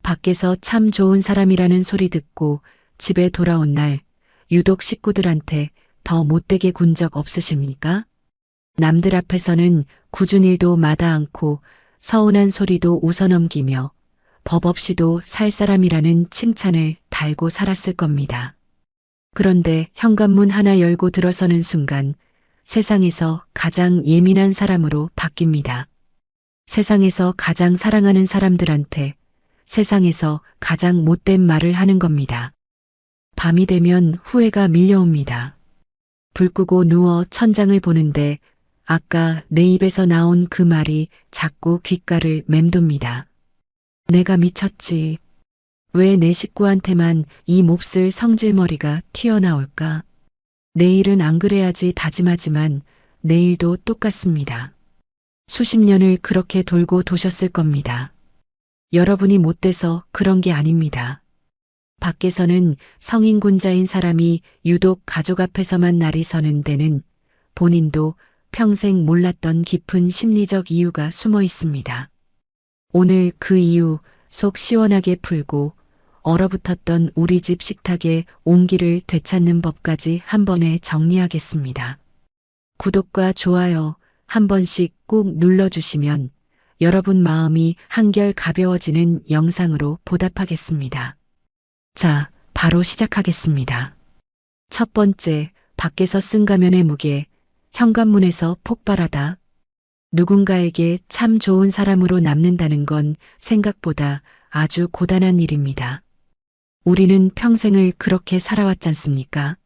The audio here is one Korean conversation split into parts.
밖에서 참 좋은 사람이라는 소리 듣고 집에 돌아온 날 유독 식구들한테 더 못되게 군 적 없으십니까? 남들 앞에서는 굳은 일도 마다 않고 서운한 소리도 웃어넘기며 법 없이도 살 사람이라는 칭찬을 달고 살았을 겁니다. 그런데 현관문 하나 열고 들어서는 순간 세상에서 가장 예민한 사람으로 바뀝니다. 세상에서 가장 사랑하는 사람들한테 세상에서 가장 못된 말을 하는 겁니다. 밤이 되면 후회가 밀려옵니다. 불 끄고 누워 천장을 보는데 아까 내 입에서 나온 그 말이 자꾸 귓가를 맴돕니다. 내가 미쳤지. 왜 내 식구한테만 이 몹쓸 성질머리가 튀어나올까? 내일은 안 그래야지 다짐하지만 내일도 똑같습니다. 수십 년을 그렇게 돌고 도셨을 겁니다. 여러분이 못돼서 그런 게 아닙니다. 밖에서는 성인군자인 사람이 유독 가족 앞에서만 날이 서는 데는 본인도 평생 몰랐던 깊은 심리적 이유가 숨어 있습니다. 오늘 그 이유 속 시원하게 풀고 얼어붙었던 우리 집 식탁의 온기를 되찾는 법까지 한 번에 정리하겠습니다. 구독과 좋아요 한 번씩 꾹 눌러주시면 여러분 마음이 한결 가벼워지는 영상으로 보답하겠습니다. 자, 바로 시작하겠습니다. 첫 번째, 밖에서 쓴 가면의 무게, 현관문에서 폭발하다. 누군가에게 참 좋은 사람으로 남는다는 건 생각보다 아주 고단한 일입니다. 우리는 평생을 그렇게 살아왔잖습니까?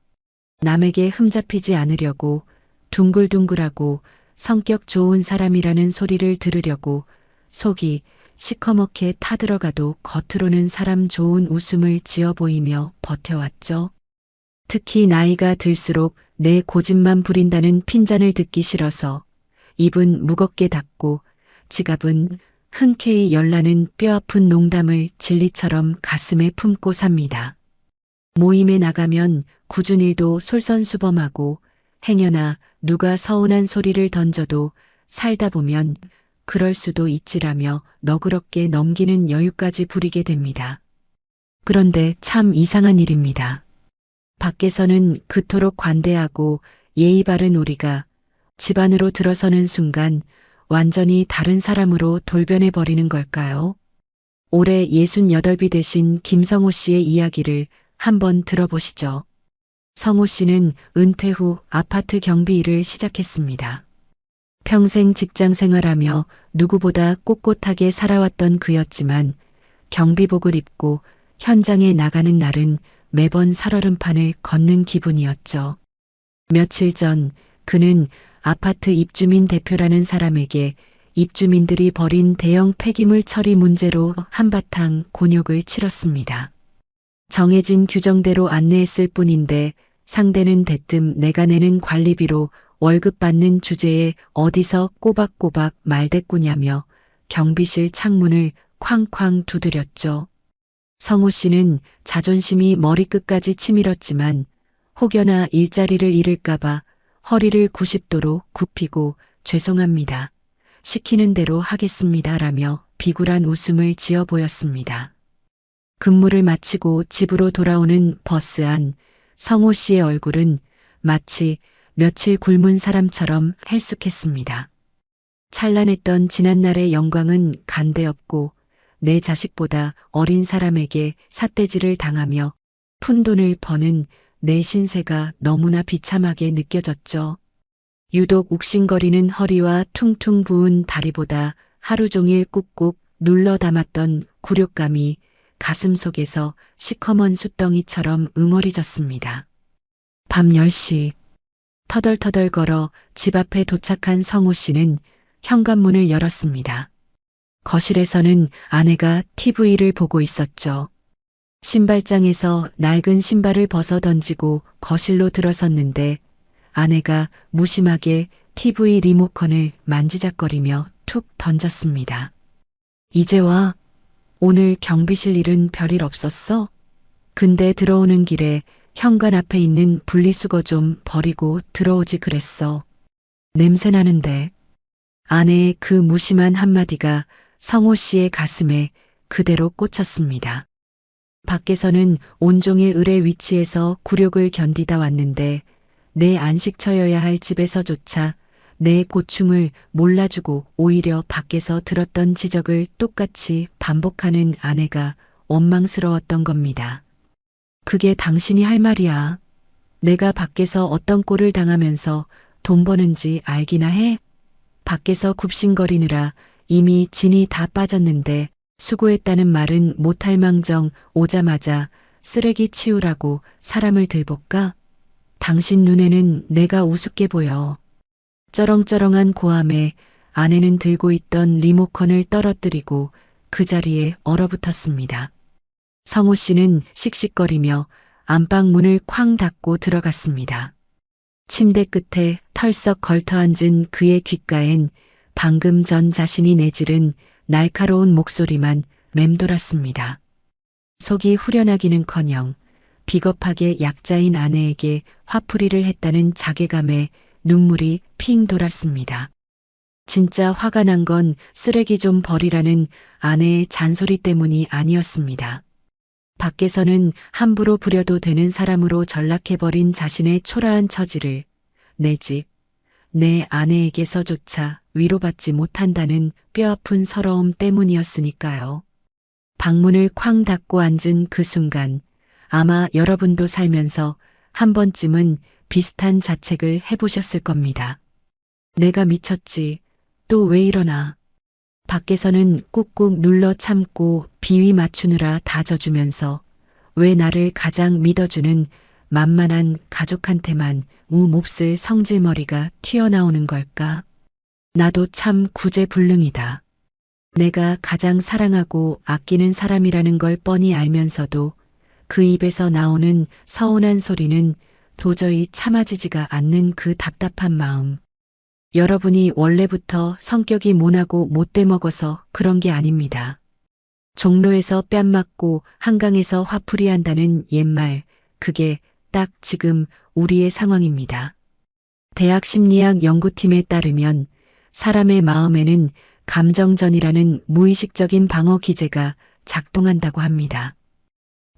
남에게 흠잡히지 않으려고 둥글둥글하고 성격 좋은 사람이라는 소리를 들으려고 속이 시커멓게 타들어가도 겉으로는 사람 좋은 웃음을 지어 보이며 버텨왔죠. 특히 나이가 들수록 내 고집만 부린다는 핀잔을 듣기 싫어서 입은 무겁게 닫고 지갑은 흔쾌히 열라는 뼈아픈 농담을 진리처럼 가슴에 품고 삽니다. 모임에 나가면 굳은 일도 솔선수범하고 행여나 누가 서운한 소리를 던져도 살다 보면 그럴 수도 있지라며 너그럽게 넘기는 여유까지 부리게 됩니다. 그런데 참 이상한 일입니다. 밖에서는 그토록 관대하고 예의 바른 우리가 집 안으로 들어서는 순간 완전히 다른 사람으로 돌변해버리는 걸까요? 올해 68이 되신 김성호 씨의 이야기를 한번 들어보시죠. 성호 씨는 은퇴 후 아파트 경비 일을 시작했습니다. 평생 직장 생활하며 누구보다 꼿꼿하게 살아왔던 그였지만 경비복을 입고 현장에 나가는 날은 매번 살얼음판을 걷는 기분이었죠. 며칠 전 그는 아파트 입주민 대표라는 사람에게 입주민들이 벌인 대형 폐기물 처리 문제로 한바탕 곤욕을 치렀습니다. 정해진 규정대로 안내했을 뿐인데 상대는 대뜸 내가 내는 관리비로 월급 받는 주제에 어디서 꼬박꼬박 말대꾸냐며 경비실 창문을 쾅쾅 두드렸죠. 성호 씨는 자존심이 머리끝까지 치밀었지만 혹여나 일자리를 잃을까봐 허리를 90도로 굽히고 죄송합니다. 시키는 대로 하겠습니다라며 비굴한 웃음을 지어 보였습니다. 근무를 마치고 집으로 돌아오는 버스 안 성호 씨의 얼굴은 마치 며칠 굶은 사람처럼 헬쑥했습니다. 찬란했던 지난날의 영광은 간데없고 내 자식보다 어린 사람에게 삿대질을 당하며 푼돈을 버는 내 신세가 너무나 비참하게 느껴졌죠. 유독 욱신거리는 허리와 퉁퉁 부은 다리보다 하루 종일 꾹꾹 눌러 담았던 굴욕감이 가슴 속에서 시커먼 숫덩이처럼 응어리졌습니다. 밤 10시 터덜터덜 걸어 집 앞에 도착한 성호 씨는 현관문을 열었습니다. 거실에서는 아내가 TV를 보고 있었죠. 신발장에서 낡은 신발을 벗어 던지고 거실로 들어섰는데 아내가 무심하게 TV 리모컨을 만지작거리며 툭 던졌습니다. 이제 와. 오늘 경비실 일은 별일 없었어? 근데 들어오는 길에 현관 앞에 있는 분리수거 좀 버리고 들어오지 그랬어. 냄새 나는데. 아내의 그 무심한 한마디가 성호 씨의 가슴에 그대로 꽂혔습니다. 밖에서는 온종일 을의 위치에서 굴욕을 견디다 왔는데 내 안식처여야 할 집에서조차 내 고충을 몰라주고 오히려 밖에서 들었던 지적을 똑같이 반복하는 아내가 원망스러웠던 겁니다. 그게 당신이 할 말이야. 내가 밖에서 어떤 꼴을 당하면서 돈 버는지 알기나 해? 밖에서 굽신거리느라 이미 진이 다 빠졌는데 수고했다는 말은 못할 망정 오자마자 쓰레기 치우라고 사람을 들볶아? 당신 눈에는 내가 우습게 보여. 쩌렁쩌렁한 고함에 아내는 들고 있던 리모컨을 떨어뜨리고 그 자리에 얼어붙었습니다. 성호 씨는 씩씩거리며 안방 문을 쾅 닫고 들어갔습니다. 침대 끝에 털썩 걸터앉은 그의 귓가엔 방금 전 자신이 내지른 날카로운 목소리만 맴돌았습니다. 속이 후련하기는커녕 비겁하게 약자인 아내에게 화풀이를 했다는 자괴감에 눈물이 핑 돌았습니다. 진짜 화가 난 건 쓰레기 좀 버리라는 아내의 잔소리 때문이 아니었습니다. 밖에서는 함부로 부려도 되는 사람으로 전락해버린 자신의 초라한 처지를 내 집, 내 아내에게서조차 위로받지 못한다는 뼈아픈 서러움 때문이었으니까요. 방문을 쾅 닫고 앉은 그 순간 아마 여러분도 살면서 한 번쯤은 비슷한 자책을 해보셨을 겁니다. 내가 미쳤지. 또 왜 이러나. 밖에서는 꾹꾹 눌러 참고 비위 맞추느라 다 져주면서 왜 나를 가장 믿어주는 만만한 가족한테만 몹쓸 성질머리가 튀어나오는 걸까? 나도 참 구제불능이다. 내가 가장 사랑하고 아끼는 사람이라는 걸 뻔히 알면서도 그 입에서 나오는 서운한 소리는 도저히 참아지지가 않는 그 답답한 마음. 여러분이 원래부터 성격이 모나고 못돼 먹어서 그런 게 아닙니다. 종로에서 뺨 맞고 한강에서 화풀이 한다는 옛말, 그게 딱 지금 우리의 상황입니다. 대학 심리학 연구팀에 따르면 사람의 마음에는 감정전이라는 무의식적인 방어 기제가 작동한다고 합니다.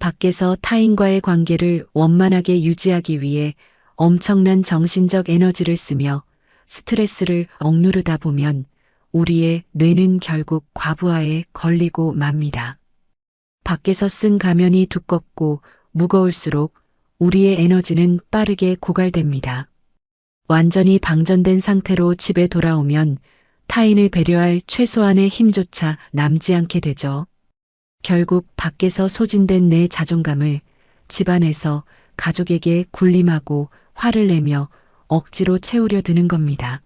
밖에서 타인과의 관계를 원만하게 유지하기 위해 엄청난 정신적 에너지를 쓰며 스트레스를 억누르다 보면 우리의 뇌는 결국 과부하에 걸리고 맙니다. 밖에서 쓴 가면이 두껍고 무거울수록 우리의 에너지는 빠르게 고갈됩니다. 완전히 방전된 상태로 집에 돌아오면 타인을 배려할 최소한의 힘조차 남지 않게 되죠. 결국 밖에서 소진된 내 자존감을 집안에서 가족에게 군림하고 화를 내며 억지로 채우려 드는 겁니다.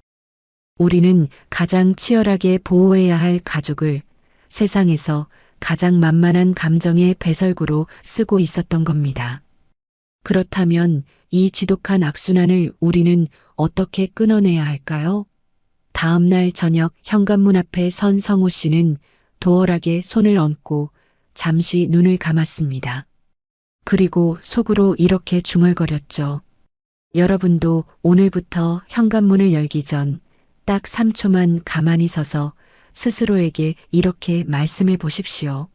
우리는 가장 치열하게 보호해야 할 가족을 세상에서 가장 만만한 감정의 배설구로 쓰고 있었던 겁니다. 그렇다면 이 지독한 악순환을 우리는 어떻게 끊어내야 할까요? 다음 날 저녁 현관문 앞에 선 성호 씨는 도열하게 손을 얹고 잠시 눈을 감았습니다. 그리고 속으로 이렇게 중얼거렸죠. 여러분도 오늘부터 현관문을 열기 전 딱 3초만 가만히 서서 스스로에게 이렇게 말씀해 보십시오.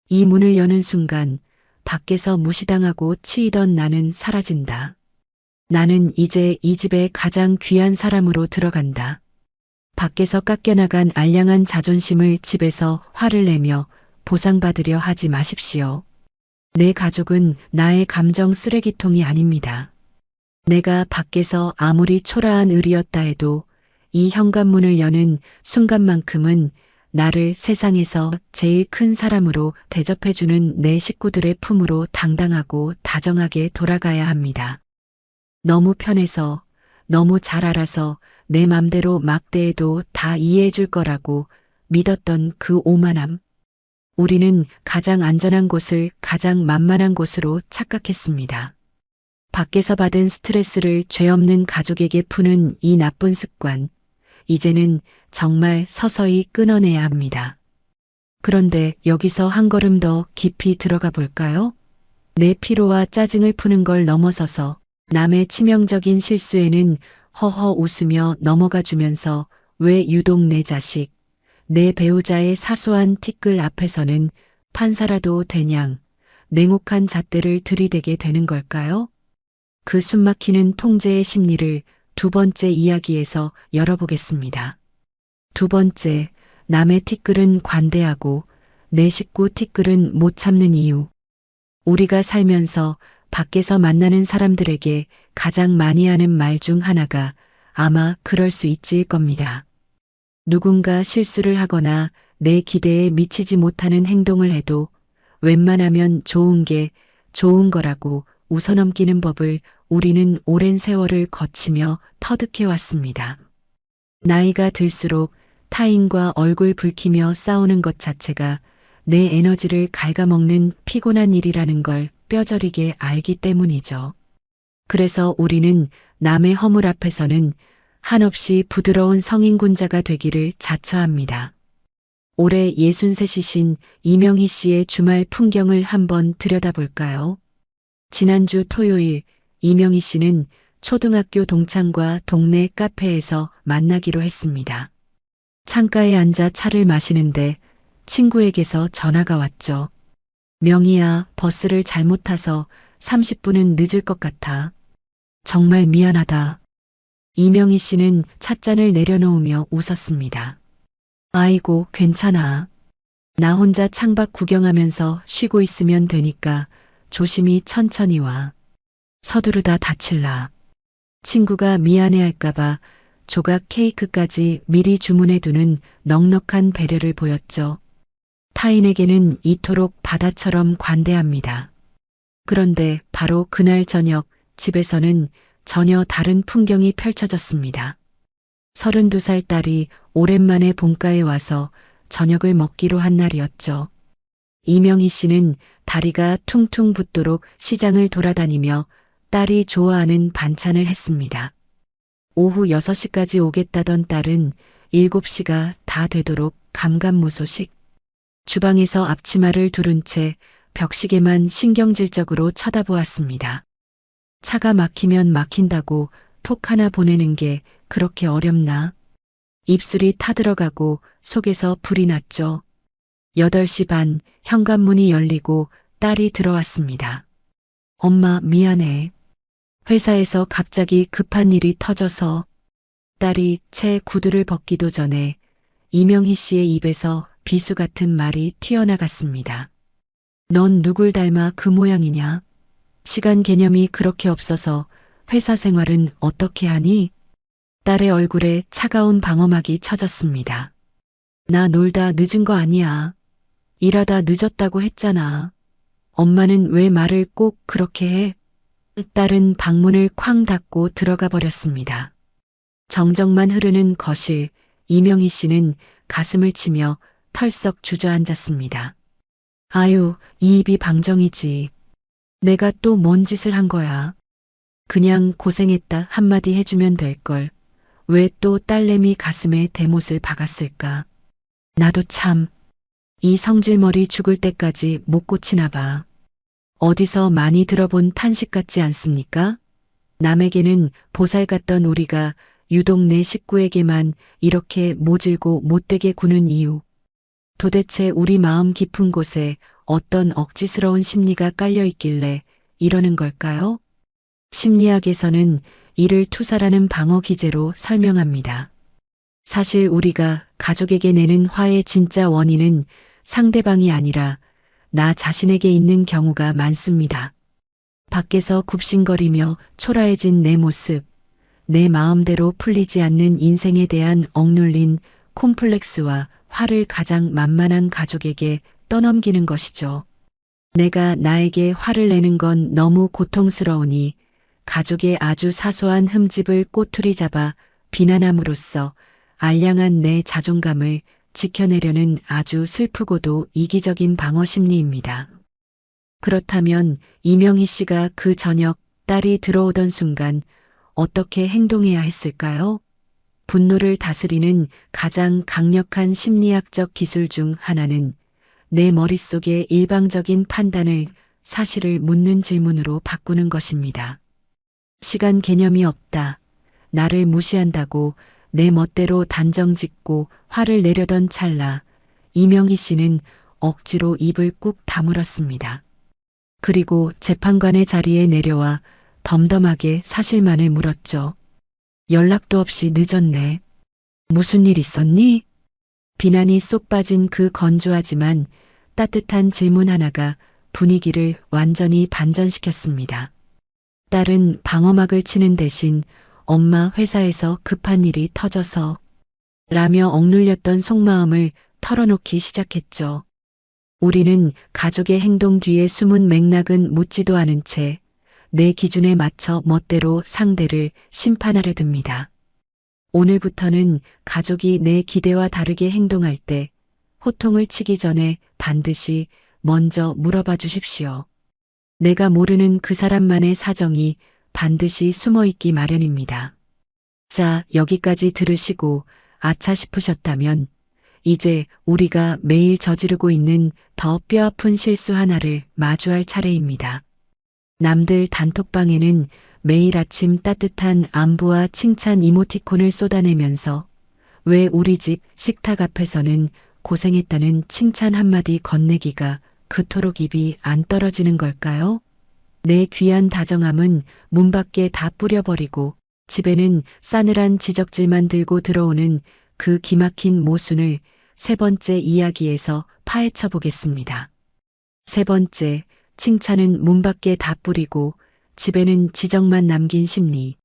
이 문을 여는 순간 밖에서 무시당하고 치이던 나는 사라진다. 나는 이제 이 집의 가장 귀한 사람으로 들어간다. 밖에서 깎여나간 알량한 자존심을 집에서 화를 내며 보상받으려 하지 마십시오. 내 가족은 나의 감정 쓰레기통이 아닙니다. 내가 밖에서 아무리 초라한 을이었다 해도 이 현관문을 여는 순간만큼은 나를 세상에서 제일 큰 사람으로 대접해주는 내 식구들의 품으로 당당하고 다정하게 돌아가야 합니다. 너무 편해서, 너무 잘 알아서 내 맘대로 막대해도 다 이해해줄 거라고 믿었던 그 오만함. 우리는 가장 안전한 곳을 가장 만만한 곳으로 착각했습니다. 밖에서 받은 스트레스를 죄 없는 가족에게 푸는 이 나쁜 습관. 이제는 정말 서서히 끊어내야 합니다. 그런데 여기서 한 걸음 더 깊이 들어가 볼까요? 내 피로와 짜증을 푸는 걸 넘어서서 남의 치명적인 실수에는 허허 웃으며 넘어가 주면서 왜 유독 내 자식, 내 배우자의 사소한 티끌 앞에서는 판사라도 되냥 냉혹한 잣대를 들이대게 되는 걸까요? 그 숨막히는 통제의 심리를 두 번째 이야기에서 열어보겠습니다. 두 번째, 남의 티끌은 관대하고 내 식구 티끌은 못 참는 이유. 우리가 살면서 밖에서 만나는 사람들에게 가장 많이 하는 말 중 하나가 아마 그럴 수 있을 겁니다. 누군가 실수를 하거나 내 기대에 미치지 못하는 행동을 해도 웬만하면 좋은 게 좋은 거라고 웃어넘기는 법을 우리는 오랜 세월을 거치며 터득해 왔습니다. 나이가 들수록 타인과 얼굴 붉히며 싸우는 것 자체가 내 에너지를 갉아먹는 피곤한 일이라는 걸 뼈저리게 알기 때문이죠. 그래서 우리는 남의 허물 앞에서는 한없이 부드러운 성인군자가 되기를 자처합니다. 올해 63이신 이명희 씨의 주말 풍경을 한번 들여다볼까요? 지난주 토요일 이명희 씨는 초등학교 동창과 동네 카페에서 만나기로 했습니다. 창가에 앉아 차를 마시는데 친구에게서 전화가 왔죠. 명희야, 버스를 잘못 타서 30분은 늦을 것 같아. 정말 미안하다. 이명희 씨는 찻잔을 내려놓으며 웃었습니다. 아이고, 괜찮아. 나 혼자 창밖 구경하면서 쉬고 있으면 되니까 조심히 천천히 와. 서두르다 다칠라. 친구가 미안해할까봐 조각 케이크까지 미리 주문해두는 넉넉한 배려를 보였죠. 타인에게는 이토록 바다처럼 관대합니다. 그런데 바로 그날 저녁 집에서는 전혀 다른 풍경이 펼쳐졌습니다. 32살 딸이 오랜만에 본가에 와서 저녁을 먹기로 한 날이었죠. 이명희 씨는 다리가 퉁퉁 붓도록 시장을 돌아다니며 딸이 좋아하는 반찬을 했습니다. 오후 6시까지 오겠다던 딸은 7시가 다 되도록 감감무소식. 주방에서 앞치마를 두른 채 벽시계만 신경질적으로 쳐다보았습니다. 차가 막히면 막힌다고 톡 하나 보내는 게 그렇게 어렵나? 입술이 타들어가고 속에서 불이 났죠. 8시 반 현관문이 열리고 딸이 들어왔습니다. 엄마, 미안해. 회사에서 갑자기 급한 일이 터져서. 딸이 채 구두를 벗기도 전에 이명희 씨의 입에서 비수 같은 말이 튀어나갔습니다. 넌 누굴 닮아 그 모양이냐? 시간 개념이 그렇게 없어서 회사 생활은 어떻게 하니? 딸의 얼굴에 차가운 방어막이 쳐졌습니다. 나 놀다 늦은 거 아니야. 일하다 늦었다고 했잖아. 엄마는 왜 말을 꼭 그렇게 해? 딸은 방문을 쾅 닫고 들어가 버렸습니다. 정적만 흐르는 거실, 이명희 씨는 가슴을 치며 털썩 주저앉았습니다. 아유, 이 입이 방정이지. 내가 또 뭔 짓을 한 거야. 그냥 고생했다 한마디 해주면 될걸. 왜 또 딸내미 가슴에 대못을 박았을까. 나도 참, 이 성질머리 죽을 때까지 못 고치나 봐. 어디서 많이 들어본 탄식 같지 않습니까? 남에게는 보살 같던 우리가 유독 내 식구에게만 이렇게 모질고 못되게 구는 이유. 도대체 우리 마음 깊은 곳에 어떤 억지스러운 심리가 깔려 있길래 이러는 걸까요? 심리학에서는 이를 투사라는 방어 기제로 설명합니다. 사실 우리가 가족에게 내는 화의 진짜 원인은 상대방이 아니라 나 자신에게 있는 경우가 많습니다. 밖에서 굽신거리며 초라해진 내 모습, 내 마음대로 풀리지 않는 인생에 대한 억눌린 콤플렉스와 화를 가장 만만한 가족에게 떠넘기는 것이죠. 내가 나에게 화를 내는 건 너무 고통스러우니 가족의 아주 사소한 흠집을 꼬투리 잡아 비난함으로써 알량한 내 자존감을 지켜내려는 아주 슬프고도 이기적인 방어 심리입니다. 그렇다면 이명희 씨가 그 저녁 딸이 들어오던 순간 어떻게 행동해야 했을까요? 분노를 다스리는 가장 강력한 심리학적 기술 중 하나는 내 머릿속의 일방적인 판단을 사실을 묻는 질문으로 바꾸는 것입니다. 시간 개념이 없다. 나를 무시한다고 내 멋대로 단정 짓고 화를 내려던 찰나 이명희 씨는 억지로 입을 꾹 다물었습니다. 그리고 재판관의 자리에 내려와 덤덤하게 사실만을 물었죠. 연락도 없이 늦었네. 무슨 일 있었니? 비난이 쏙 빠진 그 건조하지만 따뜻한 질문 하나가 분위기를 완전히 반전시켰습니다. 딸은 방어막을 치는 대신 엄마 회사에서 급한 일이 터져서 라며 억눌렸던 속마음을 털어놓기 시작했죠. 우리는 가족의 행동 뒤에 숨은 맥락은 묻지도 않은 채 내 기준에 맞춰 멋대로 상대를 심판하려 듭니다. 오늘부터는 가족이 내 기대와 다르게 행동할 때 호통을 치기 전에 반드시 먼저 물어봐 주십시오. 내가 모르는 그 사람만의 사정이 반드시 숨어 있기 마련입니다. 자, 여기까지 들으시고 아차 싶으셨다면 이제 우리가 매일 저지르고 있는 더 뼈아픈 실수 하나를 마주할 차례입니다. 남들 단톡방에는 매일 아침 따뜻한 안부와 칭찬 이모티콘을 쏟아내면서 왜 우리 집 식탁 앞에서는 고생했다는 칭찬 한마디 건네기가 그토록 입이 안 떨어지는 걸까요? 내 귀한 다정함은 문 밖에 다 뿌려버리고 집에는 싸늘한 지적질만 들고 들어오는 그 기막힌 모순을 세 번째 이야기에서 파헤쳐 보겠습니다. 세 번째, 칭찬은 문 밖에 다 뿌리고 집에는 지적만 남긴 심리.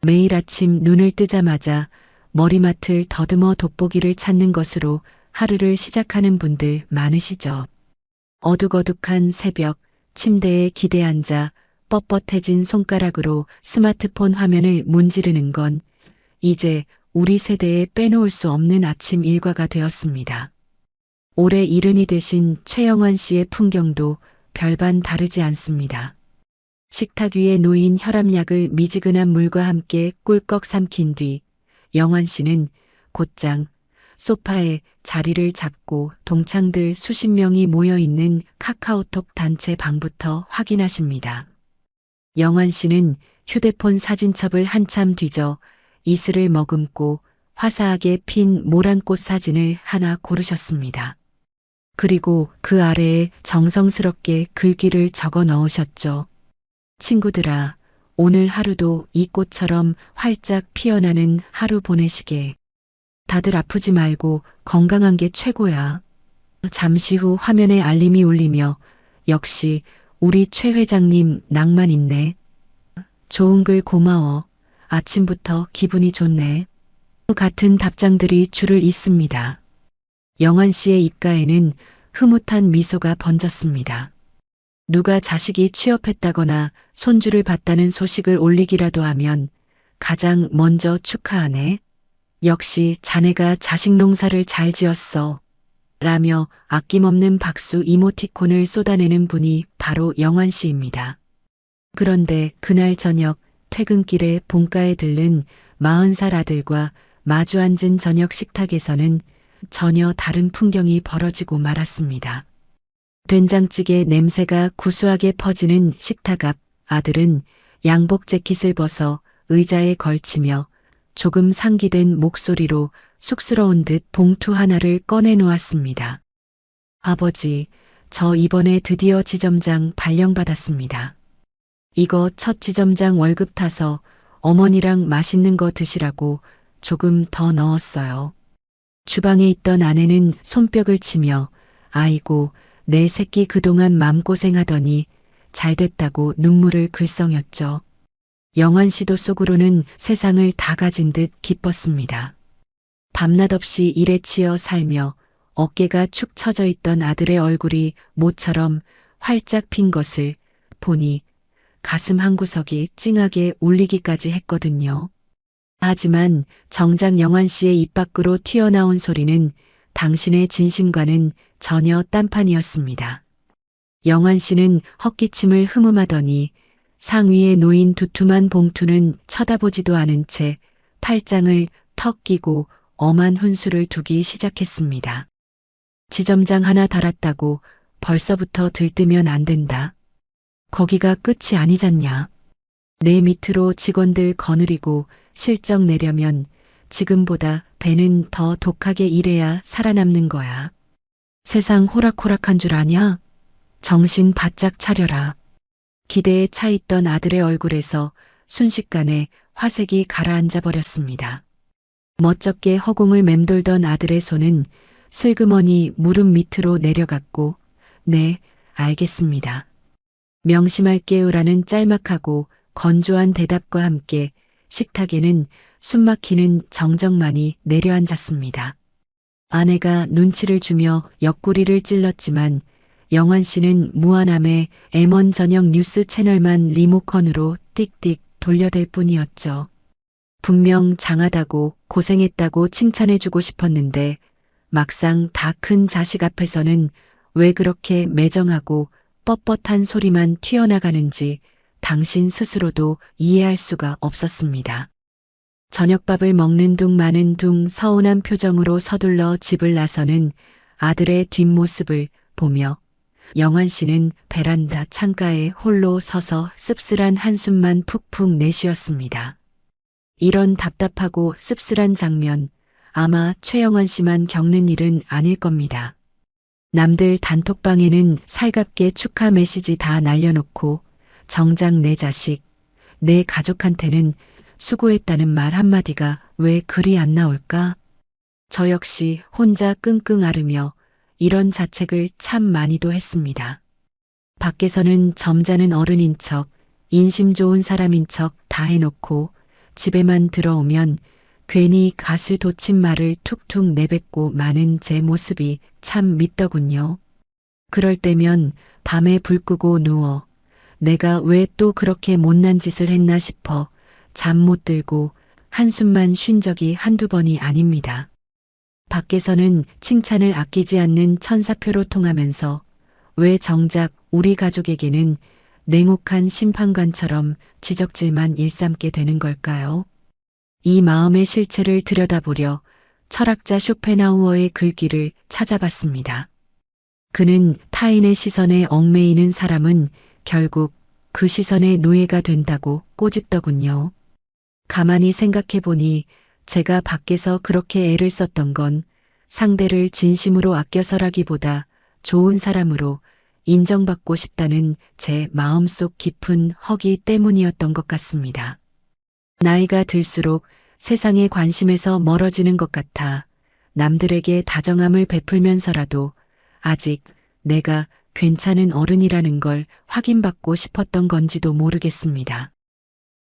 매일 아침 눈을 뜨자마자 머리맡을 더듬어 돋보기를 찾는 것으로 하루를 시작하는 분들 많으시죠. 어둑어둑한 새벽, 침대에 기대 앉아 뻣뻣해진 손가락으로 스마트폰 화면을 문지르는 건 이제 우리 세대에 빼놓을 수 없는 아침 일과가 되었습니다. 올해 70이 되신 최영환 씨의 풍경도 별반 다르지 않습니다. 식탁 위에 놓인 혈압약을 미지근한 물과 함께 꿀꺽 삼킨 뒤 영환 씨는 곧장 소파에 자리를 잡고 동창들 수십 명이 모여 있는 카카오톡 단체 방부터 확인하십니다. 영환 씨는 휴대폰 사진첩을 한참 뒤져 이슬을 머금고 화사하게 핀 모란꽃 사진을 하나 고르셨습니다. 그리고 그 아래에 정성스럽게 글귀를 적어 넣으셨죠. 친구들아, 오늘 하루도 이 꽃처럼 활짝 피어나는 하루 보내시게. 다들 아프지 말고 건강한 게 최고야. 잠시 후 화면에 알림이 울리며 역시 우리 최 회장님 낭만 있네. 좋은 글 고마워. 아침부터 기분이 좋네. 같은 답장들이 줄을 잇습니다. 영환 씨의 입가에는 흐뭇한 미소가 번졌습니다. 누가 자식이 취업했다거나 손주를 봤다는 소식을 올리기라도 하면 가장 먼저 축하하네. 역시 자네가 자식 농사를 잘 지었어. 라며 아낌없는 박수 이모티콘을 쏟아내는 분이 바로 영환 씨입니다. 그런데 그날 저녁 퇴근길에 본가에 들른 40살 아들과 마주 앉은 저녁 식탁에서는 전혀 다른 풍경이 벌어지고 말았습니다. 된장찌개 냄새가 구수하게 퍼지는 식탁 앞 아들은 양복 재킷을 벗어 의자에 걸치며 조금 상기된 목소리로 쑥스러운 듯 봉투 하나를 꺼내 놓았습니다. 아버지, 저 이번에 드디어 지점장 발령받았습니다. 이거 첫 지점장 월급 타서 어머니랑 맛있는 거 드시라고 조금 더 넣었어요. 주방에 있던 아내는 손뼉을 치며 아이고, 내 새끼 그동안 맘고생하더니 잘됐다고 눈물을 글썽였죠. 영환 씨도 속으로는 세상을 다 가진 듯 기뻤습니다. 밤낮 없이 일에 치여 살며 어깨가 축 처져 있던 아들의 얼굴이 모처럼 활짝 핀 것을 보니 가슴 한구석이 찡하게 울리기까지 했거든요. 하지만 정작 영환 씨의 입 밖으로 튀어나온 소리는 당신의 진심과는 전혀 딴판이었습니다. 영환 씨는 헛기침을 흠음하더니 상위에 놓인 두툼한 봉투는 쳐다보지도 않은 채 팔짱을 턱 끼고 엄한 훈수를 두기 시작했습니다. 지점장 하나 달았다고 벌써부터 들뜨면 안 된다. 거기가 끝이 아니잖냐. 내 밑으로 직원들 거느리고 실적 내려면 지금보다 배는 더 독하게 일해야 살아남는 거야. 세상 호락호락한 줄 아냐? 정신 바짝 차려라. 기대에 차 있던 아들의 얼굴에서 순식간에 화색이 가라앉아 버렸습니다. 멋쩍게 허공을 맴돌던 아들의 손은 슬그머니 무릎 밑으로 내려갔고, 네, 알겠습니다. 명심할게요라는 짤막하고 건조한 대답과 함께 식탁에는 숨막히는 정적만이 내려앉았습니다. 아내가 눈치를 주며 옆구리를 찔렀지만 영환 씨는 무한함에 M1 전용 뉴스 채널만 리모컨으로 띡띡 돌려댈 뿐이었죠. 분명 장하다고 고생했다고 칭찬해주고 싶었는데 막상 다 큰 자식 앞에서는 왜 그렇게 매정하고 뻣뻣한 소리만 튀어나가는지 당신 스스로도 이해할 수가 없었습니다. 저녁밥을 먹는 둥 마는 둥 서운한 표정으로 서둘러 집을 나서는 아들의 뒷모습을 보며 영환 씨는 베란다 창가에 홀로 서서 씁쓸한 한숨만 푹푹 내쉬었습니다. 이런 답답하고 씁쓸한 장면, 아마 최영환 씨만 겪는 일은 아닐 겁니다. 남들 단톡방에는 살갑게 축하 메시지 다 날려놓고 정작 내 자식, 내 가족한테는 수고했다는 말 한마디가 왜 그리 안 나올까? 저 역시 혼자 끙끙 앓으며 이런 자책을 참 많이도 했습니다. 밖에서는 점잖은 어른인 척, 인심 좋은 사람인 척 다 해놓고 집에만 들어오면 괜히 가스 돋친 말을 툭툭 내뱉고 마는 제 모습이 참 밉더군요. 그럴 때면 밤에 불 끄고 누워 내가 왜 또 그렇게 못난 짓을 했나 싶어 잠 못 들고 한숨만 쉰 적이 한두 번이 아닙니다. 밖에서는 칭찬을 아끼지 않는 천사표로 통하면서 왜 정작 우리 가족에게는 냉혹한 심판관처럼 지적질만 일삼게 되는 걸까요? 이 마음의 실체를 들여다보려 철학자 쇼펜하우어의 글귀를 찾아봤습니다. 그는 타인의 시선에 얽매이는 사람은 결국 그 시선의 노예가 된다고 꼬집더군요. 가만히 생각해보니 제가 밖에서 그렇게 애를 썼던 건 상대를 진심으로 아껴서라기보다 좋은 사람으로 인정받고 싶다는 제 마음속 깊은 허기 때문이었던 것 같습니다. 나이가 들수록 세상의 관심에서 멀어지는 것 같아 남들에게 다정함을 베풀면서라도 아직 내가 괜찮은 어른이라는 걸 확인받고 싶었던 건지도 모르겠습니다.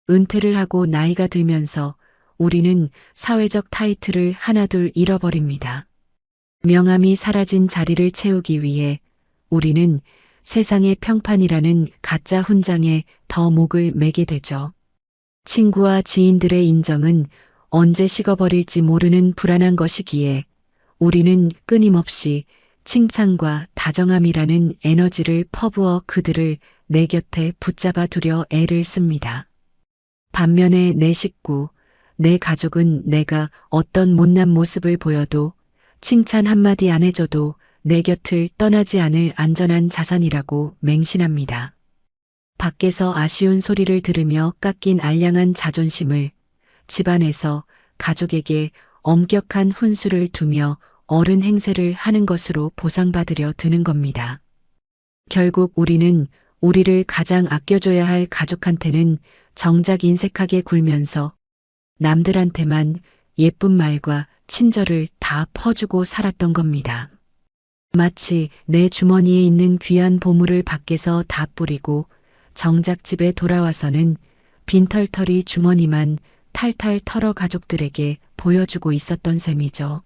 은퇴를 하고 나이가 들면서 우리는 사회적 타이틀을 하나둘 잃어버립니다. 명함이 사라진 자리를 채우기 위해 우리는 세상의 평판이라는 가짜 훈장에 더 목을 매게 되죠. 친구와 지인들의 인정은 언제 식어버릴지 모르는 불안한 것이기에 우리는 끊임없이 칭찬과 다정함이라는 에너지를 퍼부어 그들을 내 곁에 붙잡아 두려 애를 씁니다. 반면에 내 식구, 내 가족은 내가 어떤 못난 모습을 보여도 칭찬 한마디 안 해줘도 내 곁을 떠나지 않을 안전한 자산이라고 맹신합니다. 밖에서 아쉬운 소리를 들으며 깎인 알량한 자존심을 집안에서 가족에게 엄격한 훈수를 두며 어른 행세를 하는 것으로 보상받으려 드는 겁니다. 결국 우리는 우리를 가장 아껴줘야 할 가족한테는 정작 인색하게 굴면서 남들한테만 예쁜 말과 친절을 다 퍼주고 살았던 겁니다. 마치 내 주머니에 있는 귀한 보물을 밖에서 다 뿌리고 정작 집에 돌아와서는 빈털터리 주머니만 탈탈 털어 가족들에게 보여주고 있었던 셈이죠.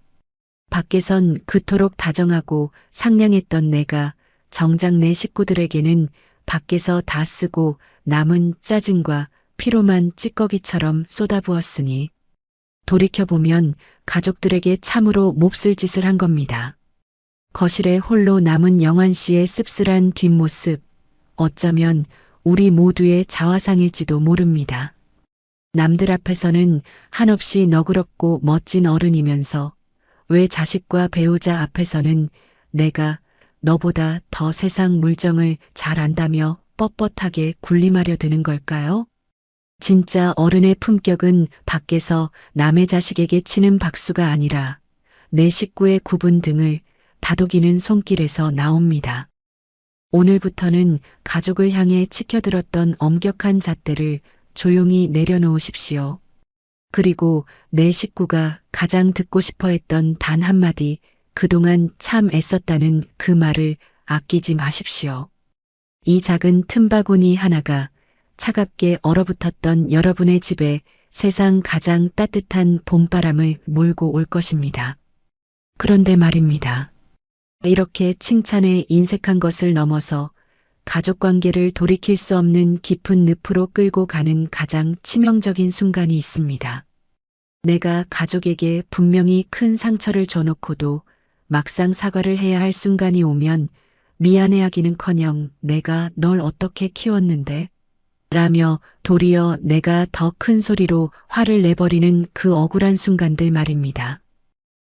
밖에선 그토록 다정하고 상냥했던 내가 정작 내 식구들에게는 밖에서 다 쓰고 남은 짜증과 피로만 찌꺼기처럼 쏟아부었으니 돌이켜보면 가족들에게 참으로 몹쓸 짓을 한 겁니다. 거실에 홀로 남은 영환 씨의 씁쓸한 뒷모습, 어쩌면 우리 모두의 자화상일지도 모릅니다. 남들 앞에서는 한없이 너그럽고 멋진 어른이면서 왜 자식과 배우자 앞에서는 내가 너보다 더 세상 물정을 잘 안다며 뻣뻣하게 군림하려 드는 걸까요? 진짜 어른의 품격은 밖에서 남의 자식에게 치는 박수가 아니라 내 식구의 굽은 등을 다독이는 손길에서 나옵니다. 오늘부터는 가족을 향해 치켜들었던 엄격한 잣대를 조용히 내려놓으십시오. 그리고 내 식구가 가장 듣고 싶어 했던 단 한마디, 그동안 참 애썼다는 그 말을 아끼지 마십시오. 이 작은 틈바구니 하나가 차갑게 얼어붙었던 여러분의 집에 세상 가장 따뜻한 봄바람을 몰고 올 것입니다. 그런데 말입니다. 이렇게 칭찬에 인색한 것을 넘어서 가족관계를 돌이킬 수 없는 깊은 늪으로 끌고 가는 가장 치명적인 순간이 있습니다. 내가 가족에게 분명히 큰 상처를 줘놓고도 막상 사과를 해야 할 순간이 오면 미안해하기는커녕 내가 널 어떻게 키웠는데? 라며 도리어 내가 더 큰 소리로 화를 내버리는 그 억울한 순간들 말입니다.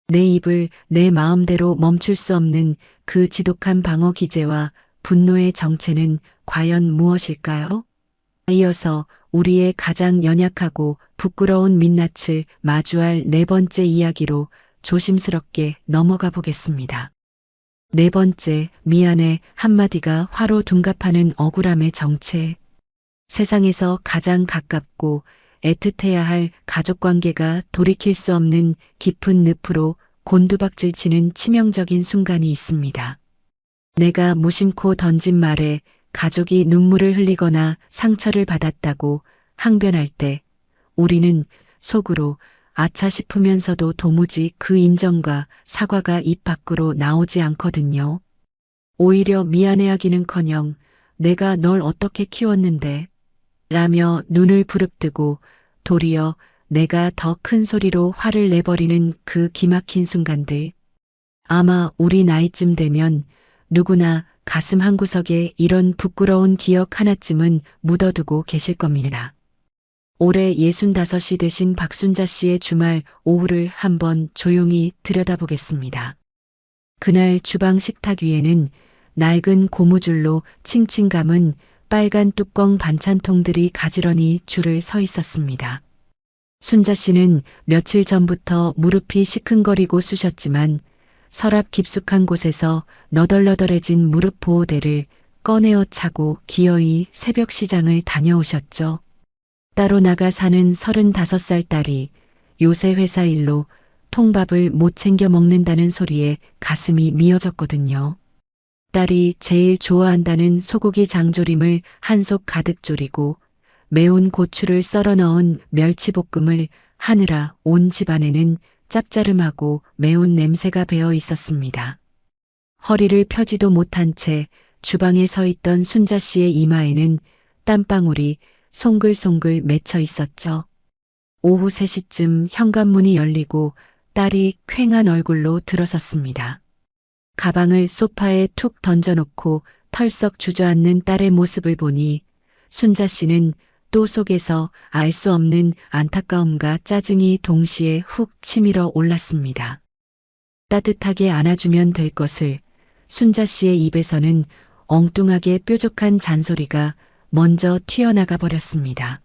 내 입을 내 마음대로 멈출 수 없는 그 지독한 방어 기제와 분노의 정체는 과연 무엇일까요? 이어서 우리의 가장 연약하고 부끄러운 민낯을 마주할 네 번째 이야기로 조심스럽게 넘어가 보겠습니다. 네 번째, 미안해 한마디가 화로 둔갑하는 억울함의 정체. 세상에서 가장 가깝고 애틋해야 할 가족관계가 돌이킬 수 없는 깊은 늪으로 곤두박질 치는 치명적인 순간이 있습니다. 내가 무심코 던진 말에 가족이 눈물을 흘리거나 상처를 받았다고 항변할 때 우리는 속으로 아차 싶으면서도 도무지 그 인정과 사과가 입 밖으로 나오지 않거든요. 오히려 미안해하기는커녕 내가 널 어떻게 키웠는데? 라며 눈을 부릅뜨고 도리어 내가 더 큰 소리로 화를 내버리는 그 기막힌 순간들. 아마 우리 나이쯤 되면 누구나 가슴 한구석에 이런 부끄러운 기억 하나쯤은 묻어두고 계실 겁니다. 올해 65이 되신 박순자 씨의 주말 오후를 한번 조용히 들여다보겠습니다. 그날 주방 식탁 위에는 낡은 고무줄로 칭칭 감은 빨간 뚜껑 반찬통들이 가지런히 줄을 서 있었습니다. 순자 씨는 며칠 전부터 무릎이 시큰거리고 쑤셨지만 서랍 깊숙한 곳에서 너덜너덜해진 무릎 보호대를 꺼내어 차고 기어이 새벽 시장을 다녀오셨죠. 따로 나가 사는 35살 딸이 요새 회사 일로 통밥을 못 챙겨 먹는다는 소리에 가슴이 미어졌거든요. 딸이 제일 좋아한다는 소고기 장조림을 한 속 가득 졸이고 매운 고추를 썰어 넣은 멸치볶음을 하느라 온 집안에는 짭짜름하고 매운 냄새가 배어 있었습니다. 허리를 펴지도 못한 채 주방에 서 있던 순자 씨의 이마에는 땀방울이 송글송글 맺혀 있었죠. 오후 3시쯤 현관문이 열리고 딸이 퀭한 얼굴로 들어섰습니다. 가방을 소파에 툭 던져놓고 털썩 주저앉는 딸의 모습을 보니 순자 씨는 또 속에서 알 수 없는 안타까움과 짜증이 동시에 훅 치밀어 올랐습니다. 따뜻하게 안아주면 될 것을 순자 씨의 입에서는 엉뚱하게 뾰족한 잔소리가 먼저 튀어나가 버렸습니다.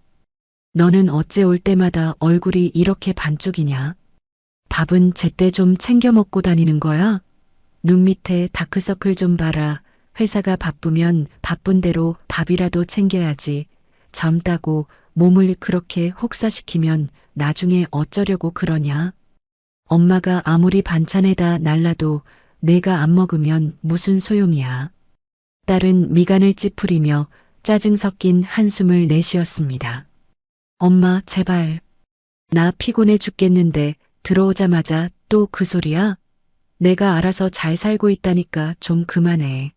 너는 어째 올 때마다 얼굴이 이렇게 반쪽이냐? 밥은 제때 좀 챙겨 먹고 다니는 거야? 눈 밑에 다크서클 좀 봐라. 회사가 바쁘면 바쁜 대로 밥이라도 챙겨야지. 젊다고 몸을 그렇게 혹사시키면 나중에 어쩌려고 그러냐? 엄마가 아무리 반찬에다 날라도 내가 안 먹으면 무슨 소용이야. 딸은 미간을 찌푸리며 짜증 섞인 한숨을 내쉬었습니다. 엄마, 제발. 나 피곤해 죽겠는데 들어오자마자 또 그 소리야? 내가 알아서 잘 살고 있다니까 좀 그만해.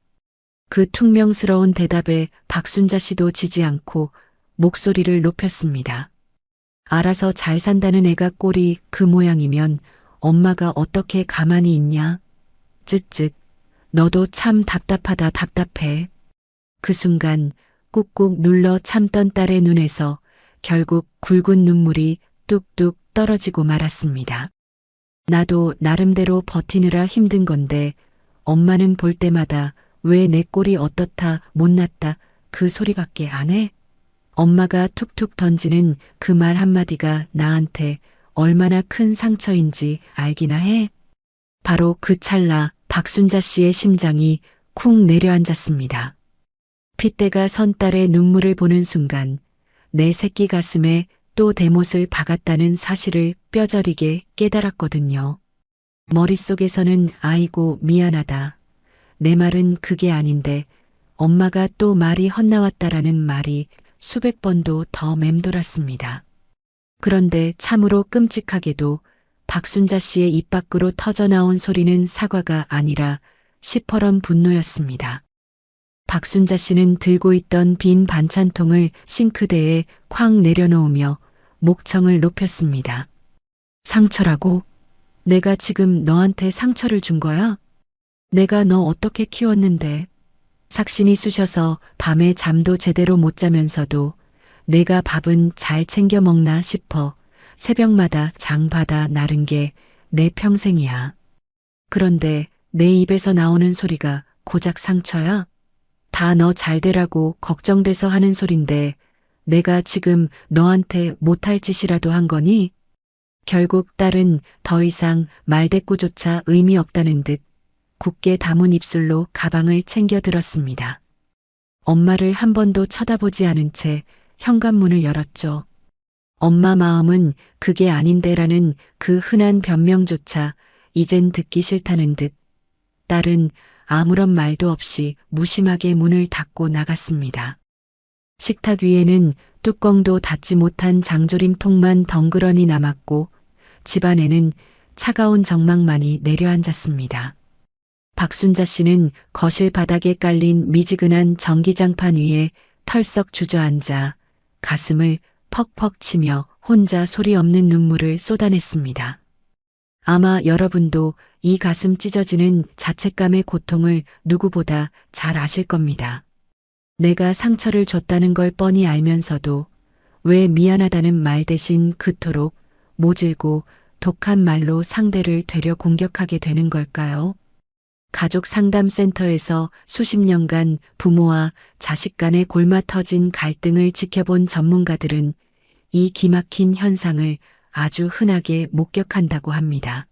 그 퉁명스러운 대답에 박순자 씨도 지지 않고 목소리를 높였습니다. 알아서 잘 산다는 애가 꼴이 그 모양이면 엄마가 어떻게 가만히 있냐? 쯧쯧. 너도 참 답답하다 답답해. 그 순간 꾹꾹 눌러 참던 딸의 눈에서 결국 굵은 눈물이 뚝뚝 떨어지고 말았습니다. 나도 나름대로 버티느라 힘든 건데 엄마는 볼 때마다 왜 내 꼴이 어떻다 못났다 그 소리밖에 안 해? 엄마가 툭툭 던지는 그 말 한마디가 나한테 얼마나 큰 상처인지 알기나 해. 바로 그 찰나 박순자 씨의 심장이 쿵 내려앉았습니다. 핏대가 선 딸의 눈물을 보는 순간 내 새끼 가슴에 또 대못을 박았다는 사실을 뼈저리게 깨달았거든요. 머릿속에서는 아이고 미안하다. 내 말은 그게 아닌데 엄마가 또 말이 헛나왔다라는 말이 수백 번도 더 맴돌았습니다. 그런데 참으로 끔찍하게도 박순자 씨의 입 밖으로 터져나온 소리는 사과가 아니라 시퍼런 분노였습니다. 박순자 씨는 들고 있던 빈 반찬통을 싱크대에 쾅 내려놓으며 목청을 높였습니다. 상처라고? 내가 지금 너한테 상처를 준 거야? 내가 너 어떻게 키웠는데? 삭신이 쑤셔서 밤에 잠도 제대로 못 자면서도 내가 밥은 잘 챙겨 먹나 싶어 새벽마다 장 받아 나른 게 내 평생이야. 그런데 내 입에서 나오는 소리가 고작 상처야? 다 너 잘 되라고 걱정돼서 하는 소린데 내가 지금 너한테 못할 짓이라도 한 거니? 결국 딸은 더 이상 말대꾸조차 의미 없다는 듯 굳게 담은 입술로 가방을 챙겨 들었습니다. 엄마를 한 번도 쳐다보지 않은 채 현관문을 열었죠. 엄마 마음은 그게 아닌데라는 그 흔한 변명조차 이젠 듣기 싫다는 듯 딸은 아무런 말도 없이 무심하게 문을 닫고 나갔습니다. 식탁 위에는 뚜껑도 닫지 못한 장조림통만 덩그러니 남았고 집안에는 차가운 정막만이 내려앉았습니다. 박순자 씨는 거실 바닥에 깔린 미지근한 전기장판 위에 털썩 주저앉아 가슴을 퍽퍽 치며 혼자 소리 없는 눈물을 쏟아냈습니다. 아마 여러분도 이 가슴 찢어지는 자책감의 고통을 누구보다 잘 아실 겁니다. 내가 상처를 줬다는 걸 뻔히 알면서도 왜 미안하다는 말 대신 그토록 모질고 독한 말로 상대를 되려 공격하게 되는 걸까요? 가족 상담센터에서 수십 년간 부모와 자식 간의 골마 터진 갈등을 지켜본 전문가들은 이 기막힌 현상을 아주 흔하게 목격한다고 합니다.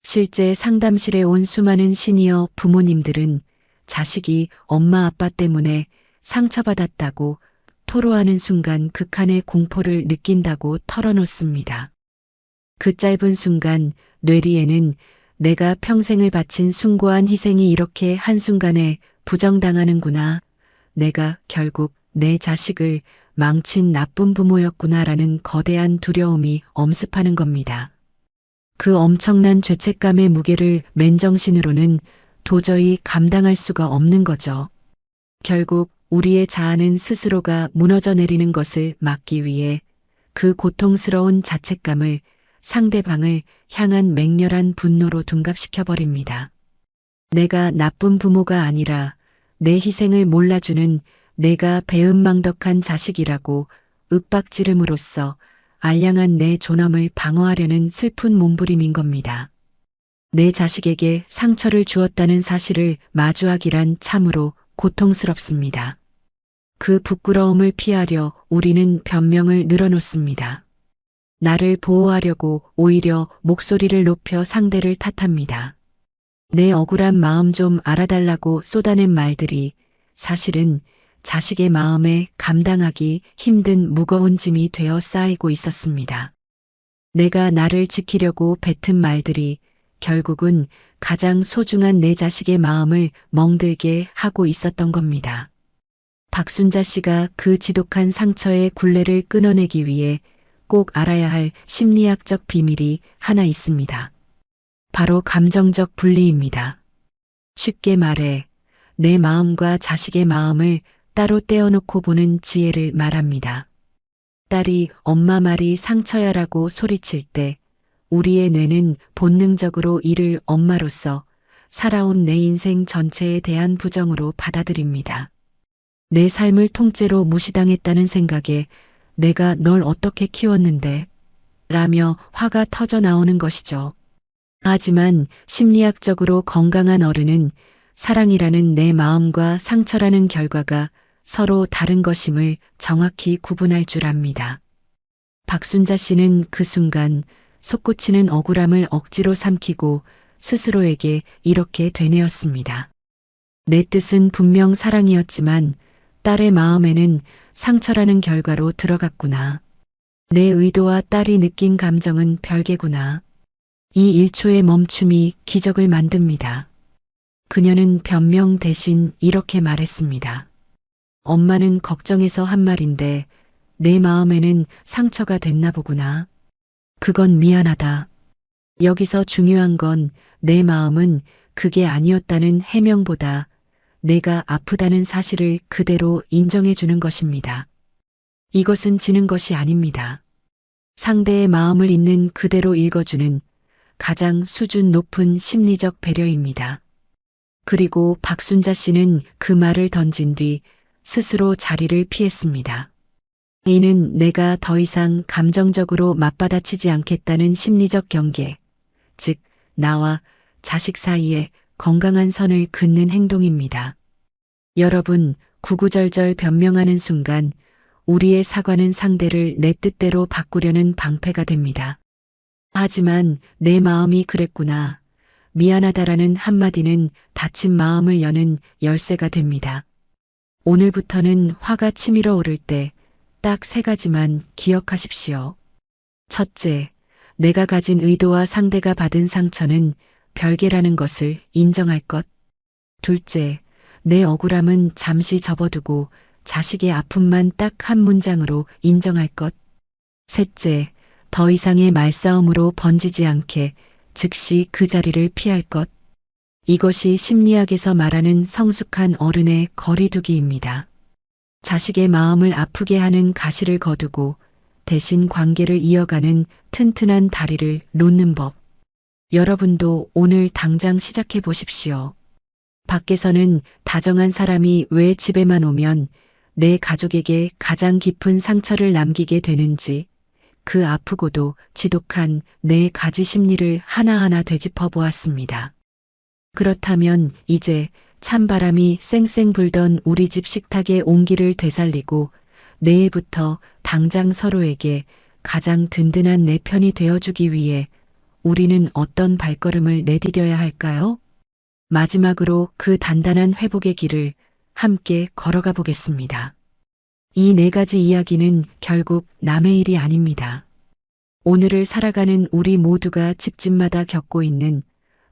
실제 상담실에 온 수많은 시니어 부모님들은 자식이 엄마 아빠 때문에 상처받았다고 토로하는 순간 극한의 공포를 느낀다고 털어놓습니다. 그 짧은 순간 뇌리에는 내가 평생을 바친 숭고한 희생이 이렇게 한순간에 부정당하는구나. 내가 결국 내 자식을 망친 나쁜 부모였구나라는 거대한 두려움이 엄습하는 겁니다. 그 엄청난 죄책감의 무게를 맨정신으로는 도저히 감당할 수가 없는 거죠. 결국 우리의 자아는 스스로가 무너져 내리는 것을 막기 위해 그 고통스러운 자책감을 상대방을 향한 맹렬한 분노로 둔갑시켜버립니다. 내가 나쁜 부모가 아니라 내 희생을 몰라주는 내가 배은망덕한 자식이라고 윽박지름으로써 알량한 내 존엄을 방어하려는 슬픈 몸부림인 겁니다. 내 자식에게 상처를 주었다는 사실을 마주하기란 참으로 고통스럽습니다. 그 부끄러움을 피하려 우리는 변명을 늘어놓습니다. 나를 보호하려고 오히려 목소리를 높여 상대를 탓합니다. 내 억울한 마음 좀 알아달라고 쏟아낸 말들이 사실은 자식의 마음에 감당하기 힘든 무거운 짐이 되어 쌓이고 있었습니다. 내가 나를 지키려고 뱉은 말들이 결국은 가장 소중한 내 자식의 마음을 멍들게 하고 있었던 겁니다. 박순자 씨가 그 지독한 상처의 굴레를 끊어내기 위해 꼭 알아야 할 심리학적 비밀이 하나 있습니다. 바로 감정적 분리입니다. 쉽게 말해 내 마음과 자식의 마음을 따로 떼어놓고 보는 지혜를 말합니다. 딸이 엄마 말이 상처야라고 소리칠 때 우리의 뇌는 본능적으로 이를 엄마로서 살아온 내 인생 전체에 대한 부정으로 받아들입니다. 내 삶을 통째로 무시당했다는 생각에 내가 널 어떻게 키웠는데? 라며 화가 터져 나오는 것이죠. 하지만 심리학적으로 건강한 어른은 사랑이라는 내 마음과 상처라는 결과가 서로 다른 것임을 정확히 구분할 줄 압니다. 박순자 씨는 그 순간 솟구치는 억울함을 억지로 삼키고 스스로에게 이렇게 되뇌었습니다. 내 뜻은 분명 사랑이었지만 딸의 마음에는 상처라는 결과로 들어갔구나. 내 의도와 딸이 느낀 감정은 별개구나. 이 1초의 멈춤이 기적을 만듭니다. 그녀는 변명 대신 이렇게 말했습니다. 엄마는 걱정해서 한 말인데 내 마음에는 상처가 됐나 보구나. 그건 미안하다. 여기서 중요한 건 내 마음은 그게 아니었다는 해명보다 내가 아프다는 사실을 그대로 인정해 주는 것입니다. 이것은 지는 것이 아닙니다. 상대의 마음을 있는 그대로 읽어주는 가장 수준 높은 심리적 배려입니다. 그리고 박순자 씨는 그 말을 던진 뒤 스스로 자리를 피했습니다. 이는 내가 더 이상 감정적으로 맞받아치지 않겠다는 심리적 경계, 즉 나와 자식 사이에 건강한 선을 긋는 행동입니다. 여러분, 구구절절 변명하는 순간 우리의 사과는 상대를 내 뜻대로 바꾸려는 방패가 됩니다. 하지만 내 마음이 그랬구나. 미안하다라는 한마디는 다친 마음을 여는 열쇠가 됩니다. 오늘부터는 화가 치밀어 오를 때 딱 3가지만 기억하십시오. 첫째, 내가 가진 의도와 상대가 받은 상처는 별개라는 것을 인정할 것. 둘째, 내 억울함은 잠시 접어두고 자식의 아픔만 딱 한 문장으로 인정할 것. 셋째, 더 이상의 말싸움으로 번지지 않게 즉시 그 자리를 피할 것. 이것이 심리학에서 말하는 성숙한 어른의 거리두기입니다. 자식의 마음을 아프게 하는 가시를 거두고 대신 관계를 이어가는 튼튼한 다리를 놓는 법. 여러분도 오늘 당장 시작해 보십시오. 밖에서는 다정한 사람이 왜 집에만 오면 내 가족에게 가장 깊은 상처를 남기게 되는지 그 아프고도 지독한 내 가지 심리를 하나하나 되짚어 보았습니다. 그렇다면 이제 찬바람이 쌩쌩 불던 우리 집 식탁의 온기를 되살리고 내일부터 당장 서로에게 가장 든든한 내 편이 되어주기 위해 우리는 어떤 발걸음을 내디뎌야 할까요? 마지막으로 그 단단한 회복의 길을 함께 걸어가 보겠습니다. 이 4가지 이야기는 결국 남의 일이 아닙니다. 오늘을 살아가는 우리 모두가 집집마다 겪고 있는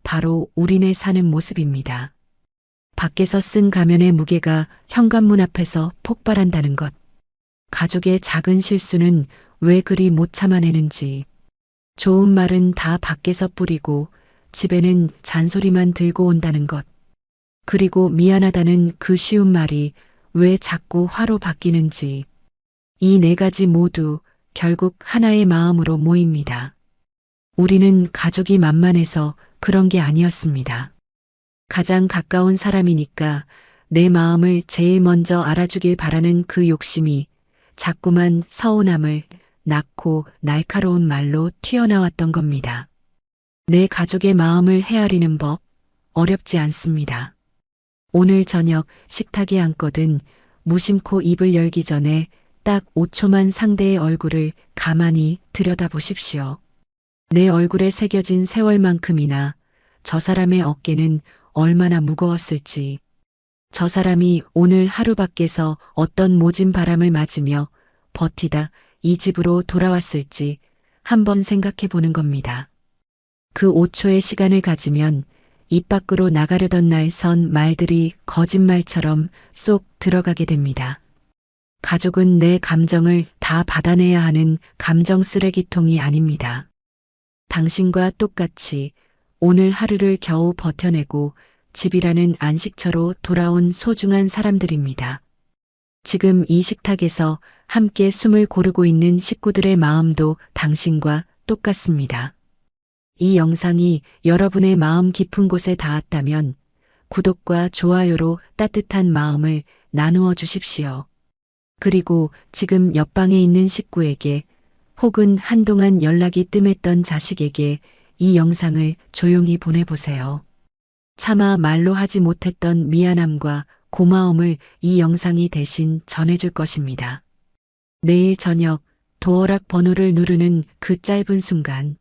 바로 우리네 사는 모습입니다. 밖에서 쓴 가면의 무게가 현관문 앞에서 폭발한다는 것. 가족의 작은 실수는 왜 그리 못 참아내는지. 좋은 말은 다 밖에서 뿌리고 집에는 잔소리만 들고 온다는 것. 그리고 미안하다는 그 쉬운 말이 왜 자꾸 화로 바뀌는지. 이 4가지 모두 결국 하나의 마음으로 모입니다. 우리는 가족이 만만해서 그런 게 아니었습니다. 가장 가까운 사람이니까 내 마음을 제일 먼저 알아주길 바라는 그 욕심이 자꾸만 서운함을 낳고 날카로운 말로 튀어나왔던 겁니다. 내 가족의 마음을 헤아리는 법 어렵지 않습니다. 오늘 저녁 식탁에 앉거든 무심코 입을 열기 전에 딱 5초만 상대의 얼굴을 가만히 들여다보십시오. 내 얼굴에 새겨진 세월만큼이나 저 사람의 어깨는 얼마나 무거웠을지, 저 사람이 오늘 하루 밖에서 어떤 모진 바람을 맞으며 버티다 이 집으로 돌아왔을지 한번 생각해 보는 겁니다. 그 5초의 시간을 가지면 입 밖으로 나가려던 날 선 말들이 거짓말처럼 쏙 들어가게 됩니다. 가족은 내 감정을 다 받아내야 하는 감정 쓰레기통이 아닙니다. 당신과 똑같이 오늘 하루를 겨우 버텨내고 집이라는 안식처로 돌아온 소중한 사람들입니다. 지금 이 식탁에서 함께 숨을 고르고 있는 식구들의 마음도 당신과 똑같습니다. 이 영상이 여러분의 마음 깊은 곳에 닿았다면 구독과 좋아요로 따뜻한 마음을 나누어 주십시오. 그리고 지금 옆방에 있는 식구에게 혹은 한동안 연락이 뜸했던 자식에게 이 영상을 조용히 보내보세요. 차마 말로 하지 못했던 미안함과 고마움을 이 영상이 대신 전해줄 것입니다. 내일 저녁 도어락 번호를 누르는 그 짧은 순간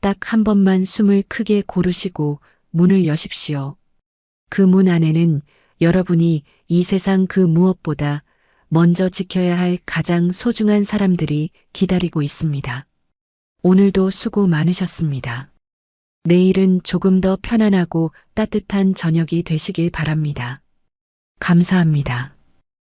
딱 한 번만 숨을 크게 고르시고 문을 여십시오. 그 문 안에는 여러분이 이 세상 그 무엇보다 먼저 지켜야 할 가장 소중한 사람들이 기다리고 있습니다. 오늘도 수고 많으셨습니다. 내일은 조금 더 편안하고 따뜻한 저녁이 되시길 바랍니다. 감사합니다.